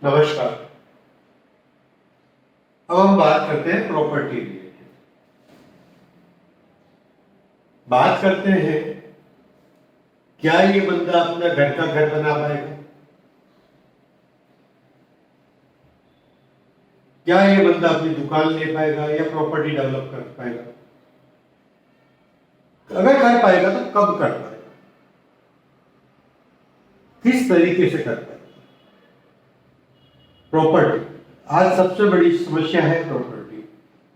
नमस्कार। अब हम बात करते हैं प्रॉपर्टी रिलेटेड। बात करते हैं, क्या ये बंदा अपना घर का घर बना पाएगा? क्या ये बंदा अपनी दुकान ले पाएगा या प्रॉपर्टी डेवलप कर पाएगा? अगर कर पाएगा तो कब कर पाएगा, किस तरीके से कर पाएगा? प्रॉपर्टी आज सबसे बड़ी समस्या है। प्रॉपर्टी,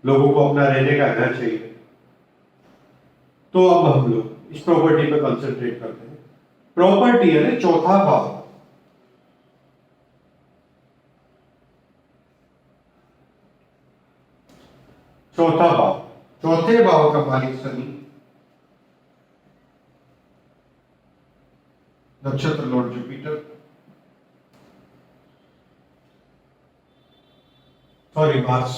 लोगों को अपना रहने का घर चाहिए। तो अब हम लोग इस प्रॉपर्टी पे कंसंट्रेट करते हैं। प्रॉपर्टी है ना, चौथा भाव। चौथा भाव, चौथे भाव का मालिक शनि, नक्षत्र लॉर्ड जुपिटर, सॉरी मार्स।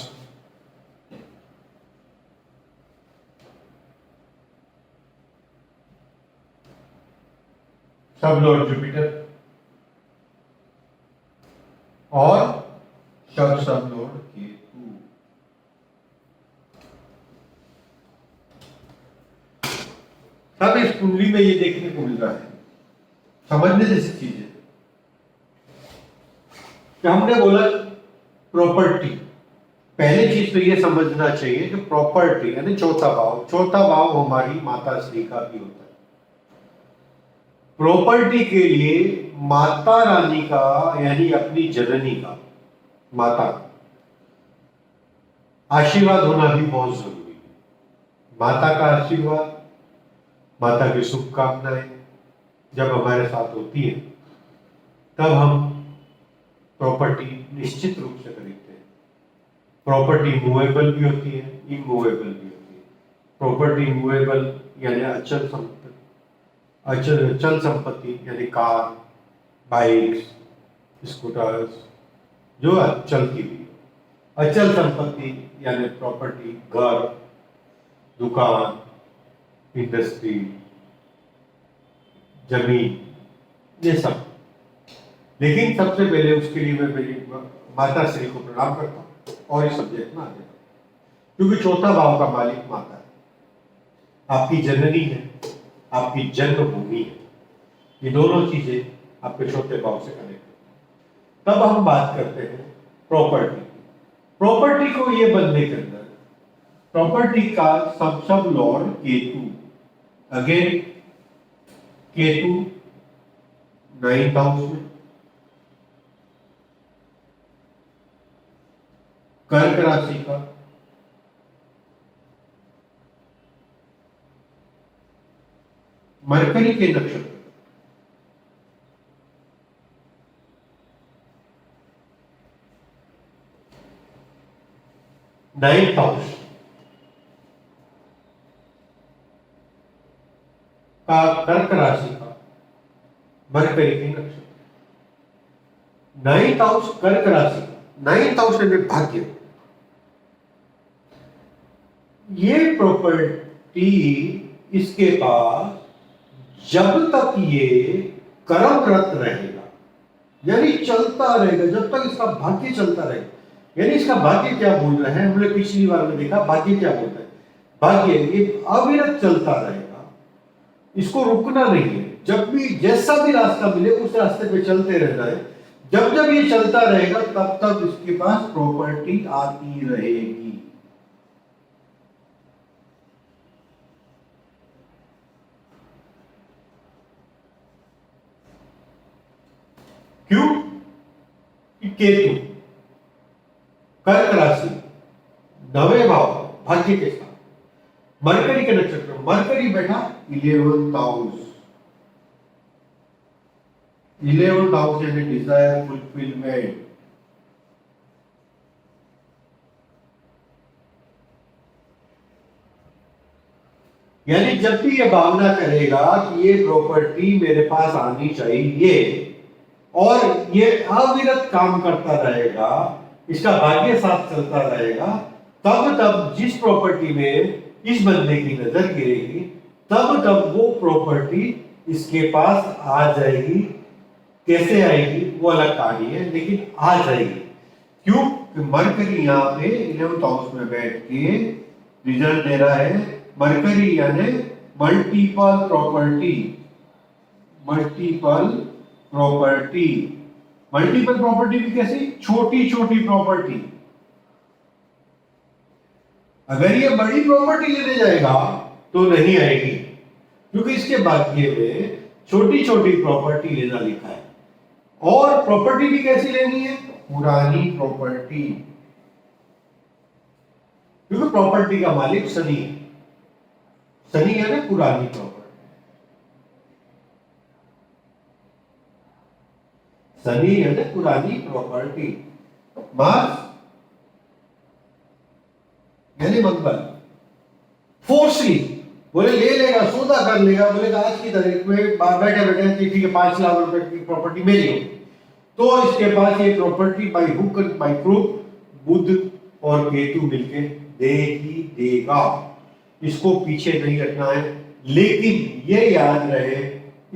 सब लॉर्ड जुपिटर और सब लॉर्ड केतु। सब इस कुंडली में ये देखने को मिल रहा है। समझने जैसी चीज है कि हमने बोला प्रॉपर्टी। पहली चीज तो ये समझना चाहिए कि प्रॉपर्टी यानी चौथा भाव, चौथा भाव हमारी माता श्री का भी होता है। प्रॉपर्टी के लिए माता रानी का यानी अपनी जननी का, माता का आशीर्वाद होना भी बहुत जरूरी है। माता का आशीर्वाद, माता की शुभकामनाएं जब हमारे साथ होती है तब हम प्रॉपर्टी निश्चित रूप से खरीदते हैं। प्रॉपर्टी मूवेबल भी होती है, इमूवेबल भी होती है। प्रॉपर्टी मूवेबल यानी अचल संपत्ति, चल संपत्ति यानी कार, बाइक्स, स्कूटर्स जो चलती हुई। अचल संपत्ति यानी प्रॉपर्टी, घर, दुकान, इंडस्ट्री, जमीन, ये सब। लेकिन सबसे पहले उसके लिए मैं मेरी माता श्री को प्रणाम करता हूँ और इस सब्जेक्ट में आ जाता हूँ, क्योंकि चौथा भाव का मालिक माता है, आपकी जननी है, आपकी जन्मभूमि है। ये दोनों चीजें आपके चौथे भाव से कनेक्ट होती हैं। तब हम बात करते हैं प्रॉपर्टी। प्रॉपर्टी को ये बनने के अंदर प्रॉपर्टी का सब Lord Ketu, again Ketu 9th house में, कर्क राशि का, मरकरी के नक्षत्र, 9th हाउस का, कर्क राशि का, मरकरी के नक्षत्र। 9th हाउस कर्क राशि का, 9th हाउस यानी भाग्य। ये प्रॉपर्टी इसके पास जब तक ये कर्मरत रहेगा, यानी चलता रहेगा, जब तक इसका भाग्य चलता रहेगा। यानी इसका भाग्य क्या बोल रहे हैं, हमने पिछली बार में देखा भाग्य क्या बोलता है। भाग्य ये अविरत चलता रहेगा, इसको रुकना नहीं है। जब भी जैसा भी रास्ता मिले उस रास्ते पे चलते रहना है। जब जब ये चलता रहेगा तब तक इसके पास प्रॉपर्टी आती रहेगी। क्यों? केतु कर्क राशि, 9वें भाव, भाग्य के साथ, मरकरी के नक्षत्र। मरकरी बैठा 11th हाउस। 11th हाउस यानी डिजायर फुलफिलमेंट। यानी जब भी ये भावना करेगा कि ये प्रॉपर्टी मेरे पास आनी चाहिए और ये अविरत काम करता रहेगा, इसका भाग्य साथ चलता रहेगा, तब तब जिस प्रॉपर्टी में इस बंदे की नजर गिरेगी तब तब वो प्रॉपर्टी इसके पास आ जाएगी। कैसे आएगी वो अलग कहानी है, लेकिन आ जाएगी। क्यों? मरकरी यहाँ पे 11th हाउस में बैठ के रिजल्ट दे रहा है। मरकरी यानी multiple property. Multiple property, multiple property भी कैसी? छोटी छोटी प्रॉपर्टी। अगर ये बड़ी प्रॉपर्टी लेने जाएगा तो नहीं आएगी, क्योंकि इसके भाग्य में छोटी छोटी प्रॉपर्टी लेना लिखा है। और प्रॉपर्टी भी कैसी लेनी है? पुरानी प्रॉपर्टी, क्योंकि प्रॉपर्टी का मालिक शनि है। शनि है ना पुरानी प्रॉपर्टी। शनि है ना पुरानी प्रॉपर्टी। मार्स यानी मंगल फोर्सली बोले ले लेगा, सौदा कर लेगा, बोलेगा आज की तारीख में बैठे बैठे ठीक है 5 लाख रुपए की प्रॉपर्टी मेरी हो, तो इसके पास ये property by hook and by crook बुध और केतु मिलके दे ही देगा। इसको पीछे नहीं रखना है, लेकिन ये याद रहे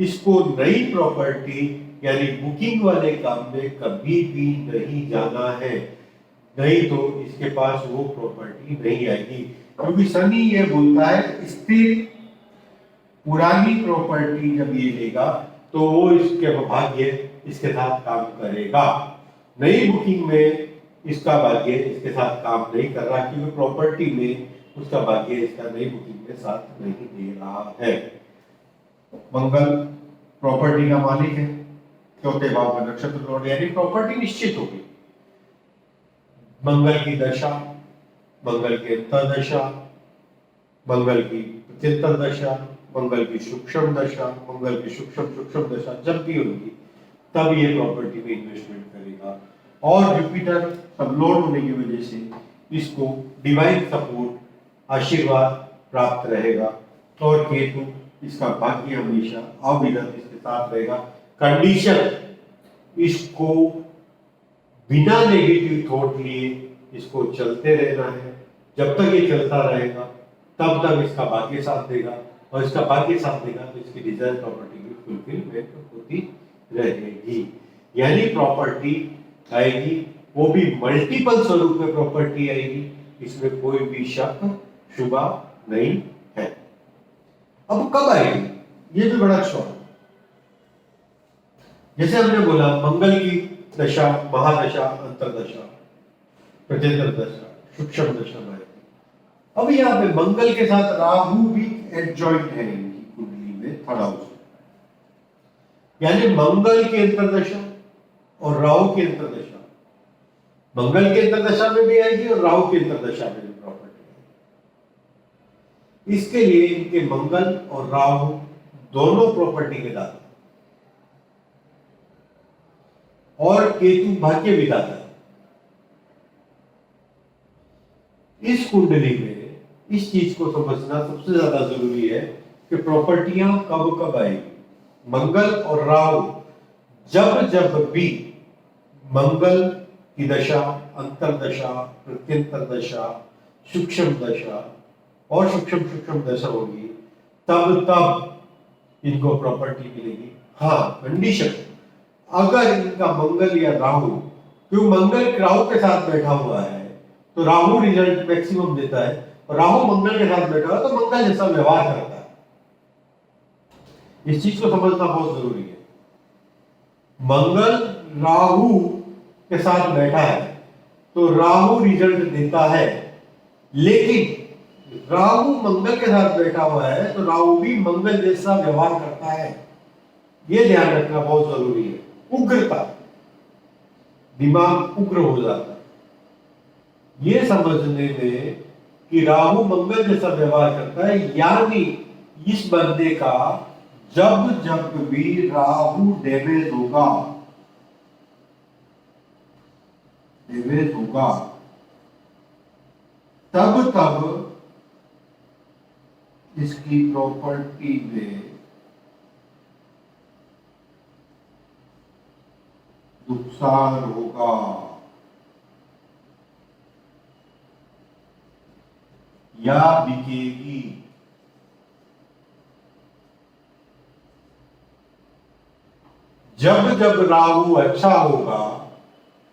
इसको नई प्रॉपर्टी यानी बुकिंग वाले काम में कभी भी नहीं जाना है, नहीं तो इसके पास वो प्रॉपर्टी नहीं आएगी। क्योंकि शनि ये बोलता है स्थिर पुरानी प्रॉपर्टी जब ये लेगा तो वो इसके भाग्य इसके साथ काम करेगा। नई बुकिंग में इसका भाग्य इसके साथ काम नहीं कर रहा, क्योंकि प्रॉपर्टी में उसका भाग्य इसका नई बुकिंग में साथ नहीं दे रहा है। मंगल प्रॉपर्टी का मालिक है, चौथे भाव में नक्षत्र लॉर्ड, यानी प्रॉपर्टी निश्चित होगी। मंगल की दशा, मंगल की अंतर्दशा, मंगल की प्रत्यंतर दशा, मंगल की सूक्ष्म दशा, मंगल की सूक्ष्म दशा जब भी होगी तब ये प्रॉपर्टी में इन्वेस्टमेंट करेगा। और जुपिटर सब लॉर्ड होने की वजह से इसको डिवाइन सपोर्ट आशीर्वाद प्राप्त रहेगा। और केतु इसका भाग्य हमेशा अविरत इसके साथ रहेगा। कंडीशन इसको बिना नेगेटिव थॉट लिए इसको चलते रहना है। जब तक ये चलता रहेगा तब तक इसका भाग्य साथ देगा, और इसका भाग्य साथ देगा तो इसकी डिजायर प्रॉपर्टी की फुलफिलमेंट होती रहेगी। यानी प्रॉपर्टी आएगी, वो भी मल्टीपल स्वरूप में प्रॉपर्टी आएगी, इसमें कोई भी शक शुबा नहीं है। अब कब आएगी ये भी बड़ा सवाल। जैसे हमने बोला मंगल की दशा, महादशा, अंतरदशा, प्रत्यंतर दशा, सूक्ष्म दशा में। अब यहाँ पे मंगल के साथ राहु भी एडजॉइंट है इनकी कुंडली में थर्ड हाउस, यानी मंगल की अंतरदशा और राहु की अंतरदशा, मंगल की अंतरदशा में भी आएगी और राहु की अंतरदशा में भी प्रॉपर्टी आएगी। इसके लिए इनके मंगल और राहु दोनों प्रॉपर्टी के दाता और केतु भाग्य विधाता है। इस कुंडली में इस चीज को समझना सबसे ज्यादा जरूरी है कि प्रॉपर्टियां कब कब आएगी। मंगल और राहु जब जब भी मंगल की दशा, अंतरदशा, प्रत्यंतर दशा, सूक्ष्म दशा और सूक्ष्म दशा होगी तब तब इनको प्रॉपर्टी मिलेगी। हाँ कंडीशन, अगर इनका मंगल या राहु, क्यों मंगल राहु के साथ बैठा हुआ है तो राहु रिजल्ट मैक्सिमम देता है, और राहु मंगल के साथ बैठा हुआ तो मंगल जैसा व्यवहार करता है। इस चीज को समझना बहुत जरूरी है। मंगल राहु के साथ बैठा है तो राहु रिजल्ट देता है, लेकिन राहु मंगल के साथ बैठा हुआ है तो राहु भी मंगल जैसा व्यवहार करता है। यह ध्यान रखना बहुत जरूरी है। उग्रता, दिमाग उग्र हो जाता है ये समझने में कि राहु मंगल जैसा व्यवहार करता है, यानी इस बंदे का जब जब भी राहु डैमेज होगा तब तब इसकी प्रॉपर्टी में नुकसान होगा। या बिकेगी। जब जब राहु अच्छा होगा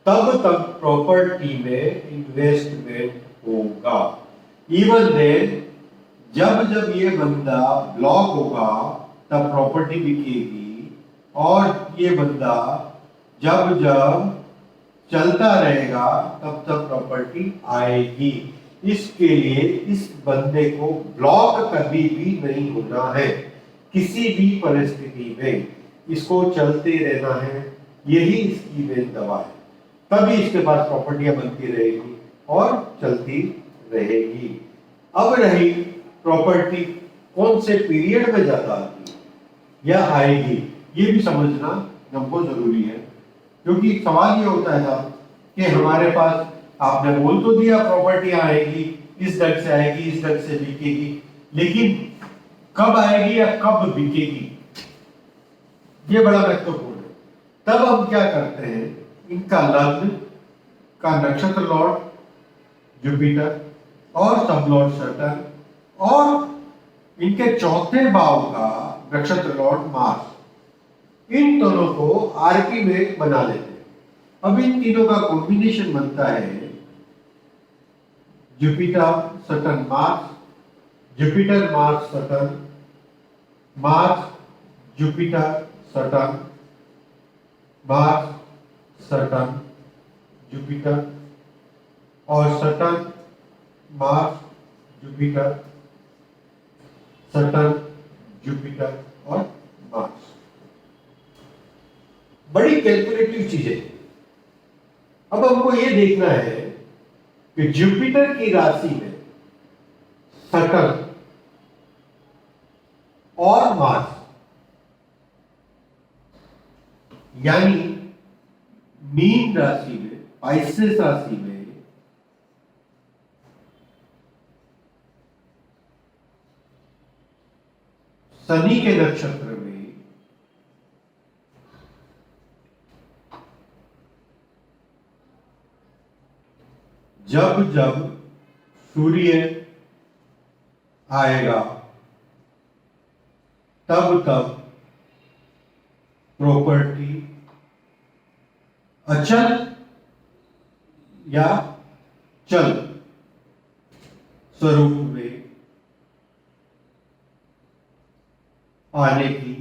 तब तब प्रॉपर्टी में इन्वेस्टमेंट होगा। इवन देन जब जब ये बंदा ब्लॉक होगा तब प्रॉपर्टी बिकेगी, और ये बंदा जब जब चलता रहेगा तब तब प्रॉपर्टी आएगी। इसके लिए इस बंदे को ब्लॉक कभी भी नहीं होना है किसी भी परिस्थिति में, इसको चलते रहना है, यही इसकी मेन दवा है। तभी इसके पास प्रॉपर्टियां बनती रहेगी और चलती रहेगी। अब रही प्रॉपर्टी कौन से पीरियड में ज्यादा आती है या आएगी, ये भी समझना हमको जरूरी है। क्योंकि सवाल ये होता है साहब कि हमारे पास आपने बोल तो दिया प्रॉपर्टियां आएगी, इस ढंग से आएगी, इस ढंग से बिकेगी, लेकिन कब आएगी या कब बिकेगी, ये बड़ा महत्वपूर्ण है। तब हम क्या करते हैं, इनका लग्न का नक्षत्र लॉर्ड जुपिटर और सब लॉर्ड सैटर्न, और इनके चौथे भाव का नक्षत्र लॉर्ड मार्स, इन दोनों को आरपी में बना लेते हैं। अब इन तीनों का कॉम्बिनेशन बनता है Jupiter Saturn Mars, Jupiter Mars Saturn, Mars Jupiter Saturn, Mars Saturn Jupiter, और Saturn Mars Jupiter, Saturn Jupiter और मार्स। बड़ी कैलकुलेटिव चीजें। अब हमको ये देखना है कि जुपिटर की राशि में सैटर्न और मार्स, यानी मीन राशि में, पाइसेस राशि में शनि के नक्षत्र में जब जब सूर्य आएगा तब तब प्रॉपर्टी अचल या चल स्वरूप में आने की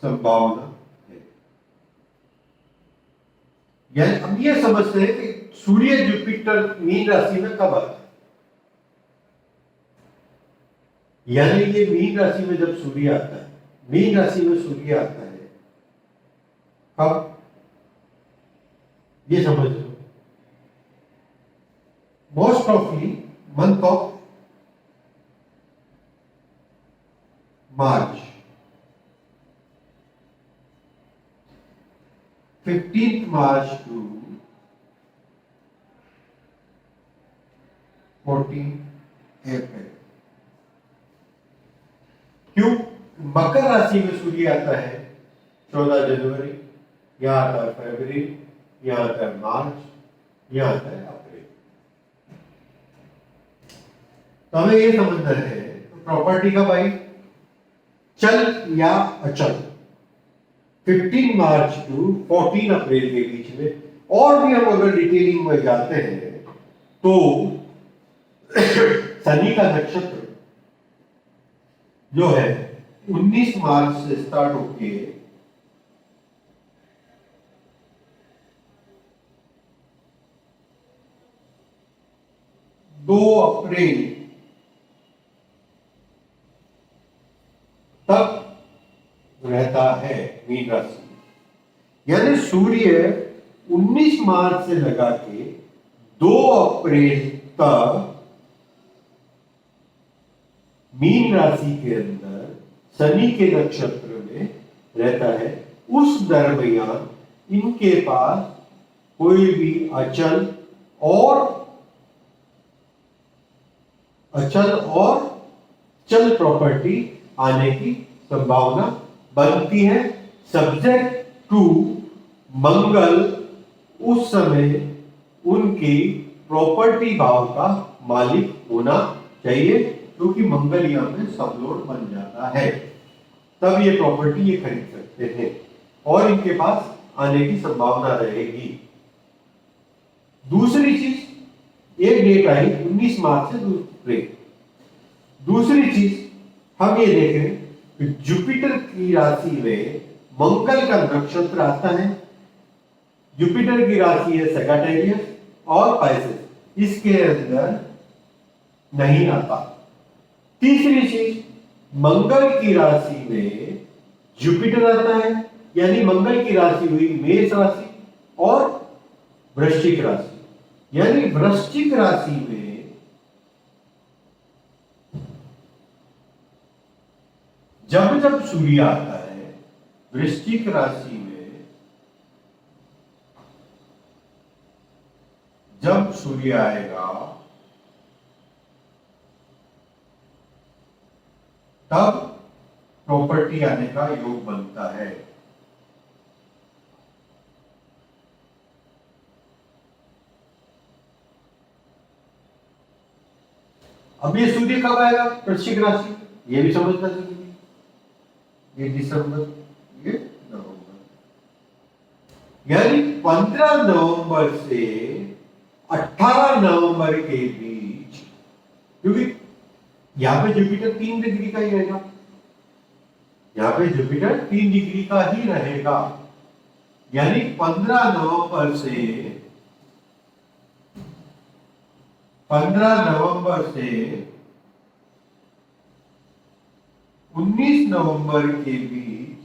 संभावना है। यानी हम ये समझते हैं कि सूर्य जुपिटर मीन राशि में कब आता है, यानी ये मीन राशि में जब सूर्य आता है, मीन राशि में सूर्य आता है कब, ये समझ लो, मोस्ट ऑफली month of March, 15th March to 14 April. क्यों? मकर राशि में सूर्य आता है 14 जनवरी, यहां आता है फरवरी, यहां आता है मार्च, यहां आता है अप्रैल। तो हमें ये समझना है प्रॉपर्टी का भाई चल या अचल 15 मार्च टू 14 अप्रैल के बीच में। और भी हम अगर डिटेलिंग में जाते हैं तो शनि का नक्षत्र जो है 19 मार्च से स्टार्ट होके 2 अप्रैल तक रहता है मीन राशि में। यानी सूर्य 19 मार्च से लगा के 2 अप्रैल तक मीन राशि के अंदर शनि के नक्षत्र में रहता है। उस दरमियान इनके पास कोई भी अचल और चल प्रॉपर्टी आने की संभावना बनती है, सब्जेक्ट टू मंगल उस समय उनकी प्रॉपर्टी भाव का मालिक होना चाहिए, क्योंकि मंगल यहां में सब लोड बन जाता है, तब ये प्रॉपर्टी ये खरीद सकते हैं। और इनके पास आने की संभावना रहेगी। दूसरी चीज, एक डेट आई 19 मार्च से दूसरी चीज हम ये देखें कि जुपिटर की राशि में मंगल का नक्षत्र आता है। जुपिटर की राशि है सैजिटेरियस और पाइसेस, इसके अंदर नहीं आता। तीसरी चीज, मंगल की राशि में जुपिटर आता है, यानी मंगल की राशि हुई मेष राशि और वृश्चिक राशि, यानी वृश्चिक राशि में जब जब सूर्य आता है, वृश्चिक राशि में जब सूर्य आएगा तब प्रॉपर्टी आने का योग बनता है। अब ये सूर्य कब आएगा वृश्चिक राशि, ये भी समझना जरूरी है। ये दिसंबर, ये नवंबर, यानी 15 नवंबर से 18 नवंबर के बीच, क्योंकि यहां पे जुपिटर 3 डिग्री का ही रहेगा, यहां पे जुपिटर 3 डिग्री का ही रहेगा, यानी 15 नवंबर से 19 नवंबर के बीच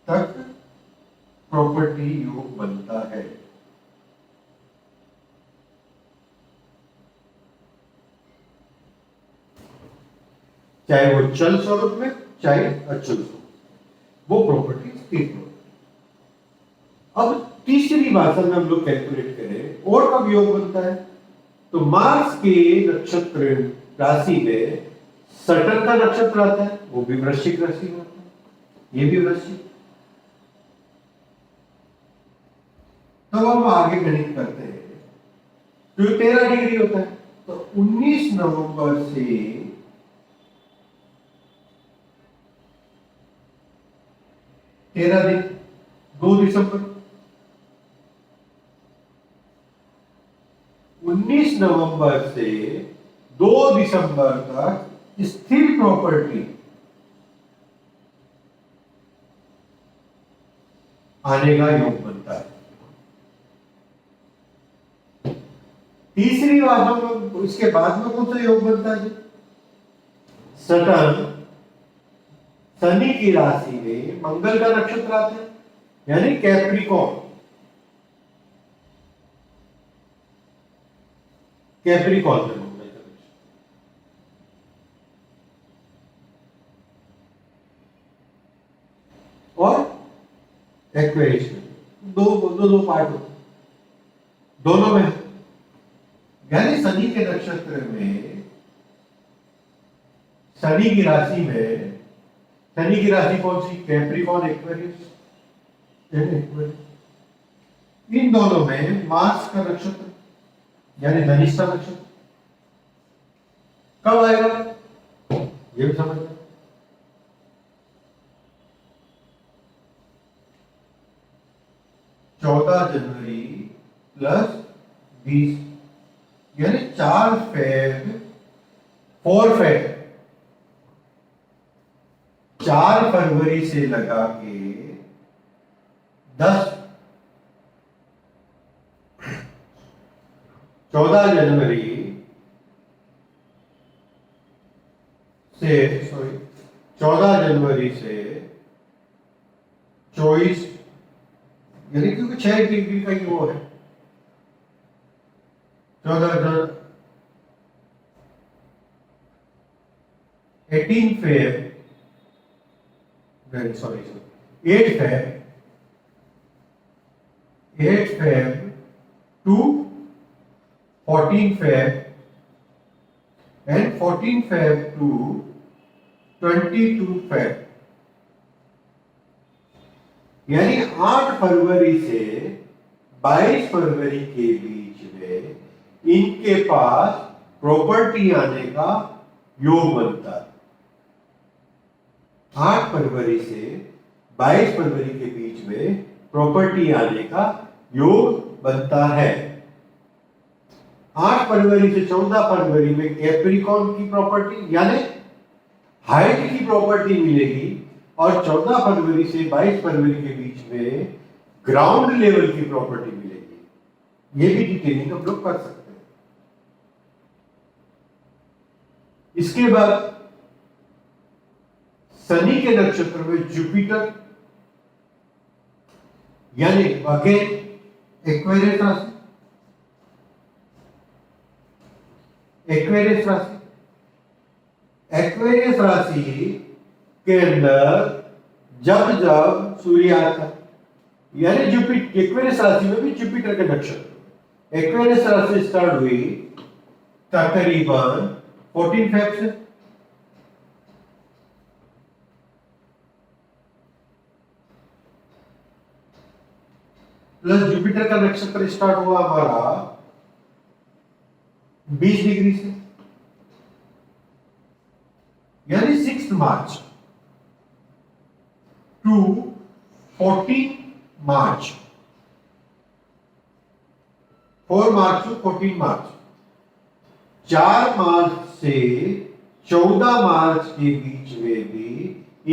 तक प्रॉपर्टी योग बनता है। चाहे वो चल स्वरूप में, चाहे अचल स्वरूप, वो प्रॉपर्टी स्थिर प्रॉपर्टी। अब तीसरी भाषा में हम लोग कैलकुलेट करें और कब योग बनता है, तो मार्स के नक्षत्र राशि में सटन का नक्षत्र आता है, वो भी वृश्चिक राशि में आता है, ये भी वृश्चिक। तब हम आगे गणित करते हैं, तो 13 डिग्री होता है, तो 19 नवंबर से 13 दिन, 2 दिसंबर, 19 नवंबर से 2 दिसंबर तक स्थिर प्रॉपर्टी आने का योग बनता है। तीसरी बात में, इसके बाद में कौन सा योग बनता है, सटर्न शनि की राशि में मंगल का नक्षत्र आता है, यानी कैप्रिकॉर्न। कैप्रिकॉर्न में मंगल का नक्षत्र, और एक्वेरियस में दो पार्ट होते, दोनों में, यानी शनि के नक्षत्र में, शनि की राशि में, शनि की राशि कौन सी, कैप्रिकॉर्न, एक्वेरियस, इन दोनों में मार्स का नक्षत्र यानी धनिष्ठा नक्षत्र कब आएगा, ये भी समझना। 14 जनवरी प्लस 20, यानी 4 फेब, 4 फेब, 4 फरवरी से लगा के 14 जनवरी से 14 जनवरी से 24, यानी क्योंकि 6 डिग्री का ही वो है, 18 Feb, 8 Feb to 14 Feb and 14 Feb to 22 Feb, यानी 8 फरवरी से 22 फरवरी के बीच में इनके पास प्रॉपर्टी आने का योग बनता है। 8 फरवरी से 22 फरवरी के बीच में प्रॉपर्टी आने का योग बनता है। 8 फरवरी से 14 फरवरी में कैप्रिकॉर्न की प्रॉपर्टी यानी हाइट की प्रॉपर्टी मिलेगी और 14 फरवरी से 22 फरवरी के बीच में ग्राउंड लेवल की प्रॉपर्टी मिलेगी। ये भी डिटेलिंग हम लोग कर सकते हैं। इसके बाद शनि के नक्षत्र में जुपिटर यानी अगेन एक्वेरियस राशि, एक्वेरियस राशि, एक्वेरियस राशि के अंदर जब जब सूर्य आता यानी जुपिटर, एक्वेरियस राशि में भी जुपिटर के नक्षत्र, एक्वेरियस राशि स्टार्ट हुई तकरीबन 14 फेब से, प्लस जुपिटर का नक्षत्र स्टार्ट हुआ हमारा 20 डिग्री से यानी 6 मार्च टू 14 मार्च, 4 मार्च टू 14 मार्च, 4 मार्च से 14 मार्च के बीच में भी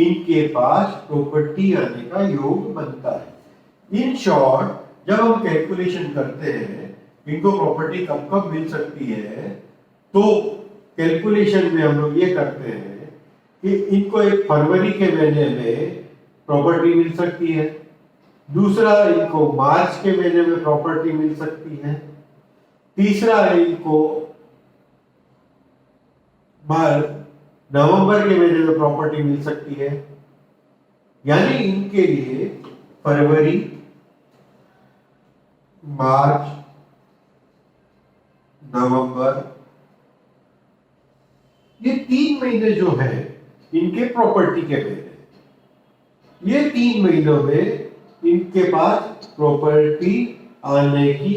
इनके पास प्रॉपर्टी आने का योग बनता है। इन शॉर्ट जब हम कैलकुलेशन करते हैं इनको प्रॉपर्टी कब कब मिल सकती है, तो कैलकुलेशन में हम लोग ये करते हैं कि इनको एक फरवरी के महीने में प्रॉपर्टी मिल सकती है, दूसरा इनको मार्च के महीने में प्रॉपर्टी मिल सकती है, तीसरा इनको नवंबर के महीने में प्रॉपर्टी मिल सकती है। यानी इनके लिए फरवरी, मार्च, नवंबर, ये 3 महीने जो है इनके प्रॉपर्टी के महीने। ये 3 महीनों में इनके पास प्रॉपर्टी आने की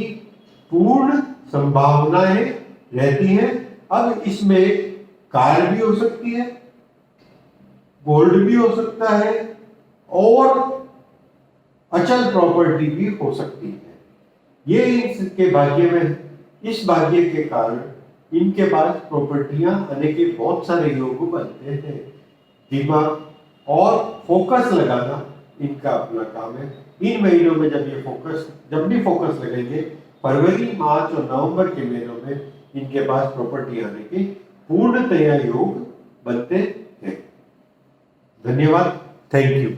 पूर्ण संभावनाएं रहती हैं। अब इसमें कार भी हो सकती है, गोल्ड भी हो सकता है और अचल प्रॉपर्टी भी हो सकती है। ये इनके भाग्य में, इस भाग्य के कारण इनके पास प्रॉपर्टियां आने के बहुत सारे योग बनते हैं। दिमाग और फोकस लगाना इनका अपना काम है। इन महीनों में जब भी फोकस लगेंगे, फरवरी, मार्च और नवंबर के महीनों में इनके पास प्रॉपर्टी आने के पूर्णतया योग बनते हैं। धन्यवाद, थैंक यू।